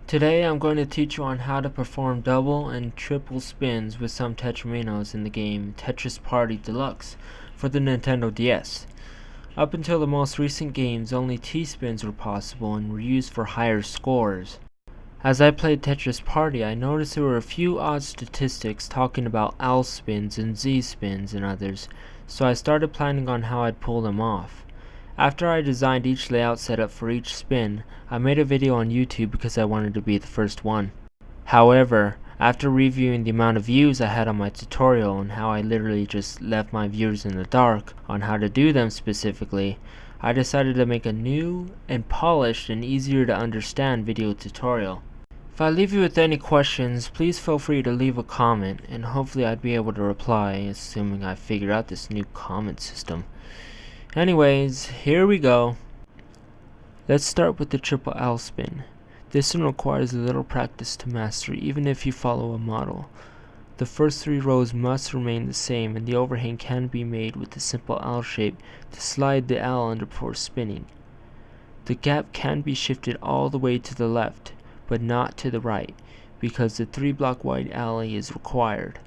Today I'm going to teach you on how to perform double and triple spins with some tetriminoes in the game Tetris Party Deluxe for the Nintendo DS. Up until the most recent games, only T-spins were possible and were used for higher scores. As I played Tetris Party, I noticed there were a few odd statistics talking about L spins and Z spins and others, so I started planning on how I'd pull them off. After I designed each layout setup for each spin, I made a video on YouTube because I wanted to be the first one. However, after reviewing the amount of views I had on my tutorial and how I literally just left my viewers in the dark on how to do them specifically, I decided to make a new and polished and easier to understand video tutorial. If I leave you with any questions, please feel free to leave a comment and hopefully I'd be able to reply, assuming I figure out this new comment system. Anyways, here we go. Let's start with the triple L spin. This one requires a little practice to master even if you follow a model. The first 3 rows must remain the same and the overhang can be made with the simple L shape to slide the L under before spinning. The gap can be shifted all the way to the left, but not to the right, because the 3-block wide alley is required.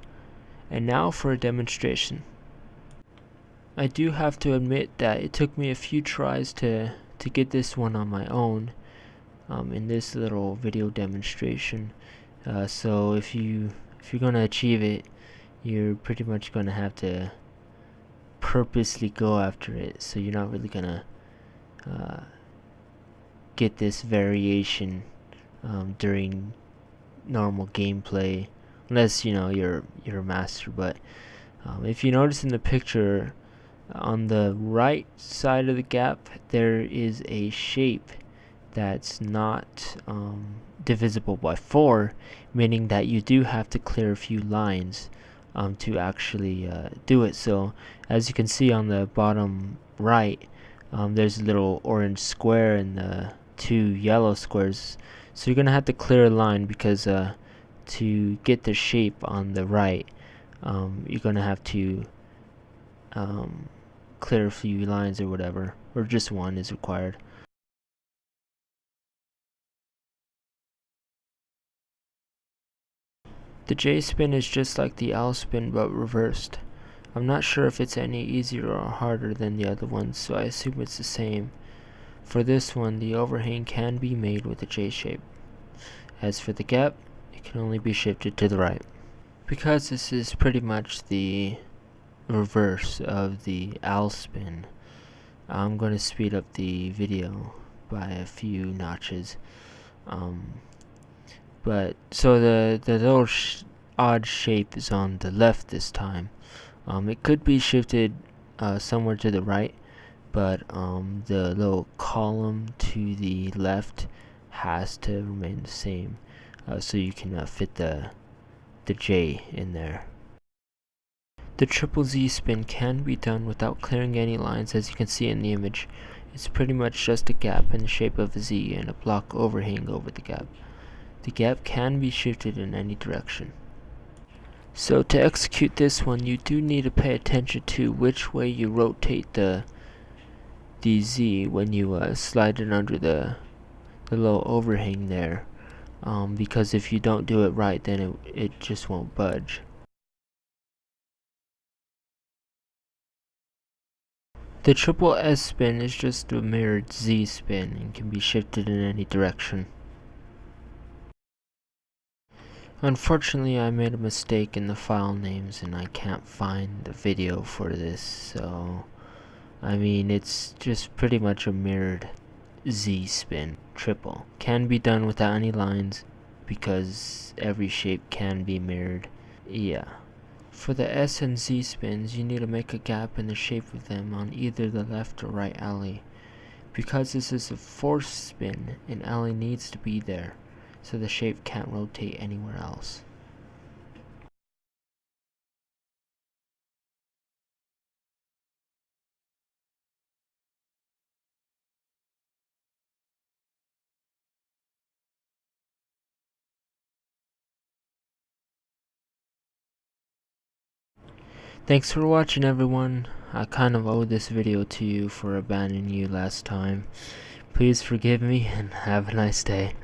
And now for a demonstration. I do have to admit that it took me a few tries to get this one on my own in this little video demonstration. So if you're gonna achieve it, you're pretty much gonna have to purposely go after it. So you're not really gonna get this variation during normal gameplay, unless you know you're a master. But if you notice in the picture, on the right side of the gap there is a shape that's not divisible by 4, meaning that you do have to clear a few lines to actually do it. So as you can see on the bottom right, there's a little orange square and the 2 yellow squares, so you're gonna have to clear a line because to get the shape on the right, you're gonna have to clear a few lines or whatever, or just one is required. The J spin is just like the L spin but reversed. I'm not sure if it's any easier or harder than the other ones, so I assume it's the same. For this one, the overhang can be made with the J shape. As for the gap, it can only be shifted to the right. Because this is pretty much the reverse of the L spin, I'm going to speed up the video by a few notches. But so the little odd shape is on the left this time. It could be shifted somewhere to the right, but the little column to the left has to remain the same, so you can fit the J in there. The triple Z spin can be done without clearing any lines, as you can see in the image. It's pretty much just a gap in the shape of a Z and a block overhang over the gap. The gap can be shifted in any direction. So to execute this one, you do need to pay attention to which way you rotate the Z when you slide it under the little overhang there, because if you don't do it right, then it just won't budge. The triple S spin is just a mirrored Z spin and can be shifted in any direction. Unfortunately, I made a mistake in the file names and I can't find the video for this, so I mean, it's just pretty much a mirrored Z spin. Triple can be done without any lines because every shape can be mirrored. Yeah. For the S and Z spins, you need to make a gap in the shape of them on either the left or right alley. Because this is a forced spin, an alley needs to be there, so the shape can't rotate anywhere else. Thanks for watching, everyone. I kind of owe this video to you for abandoning you last time. Please forgive me and have a nice day.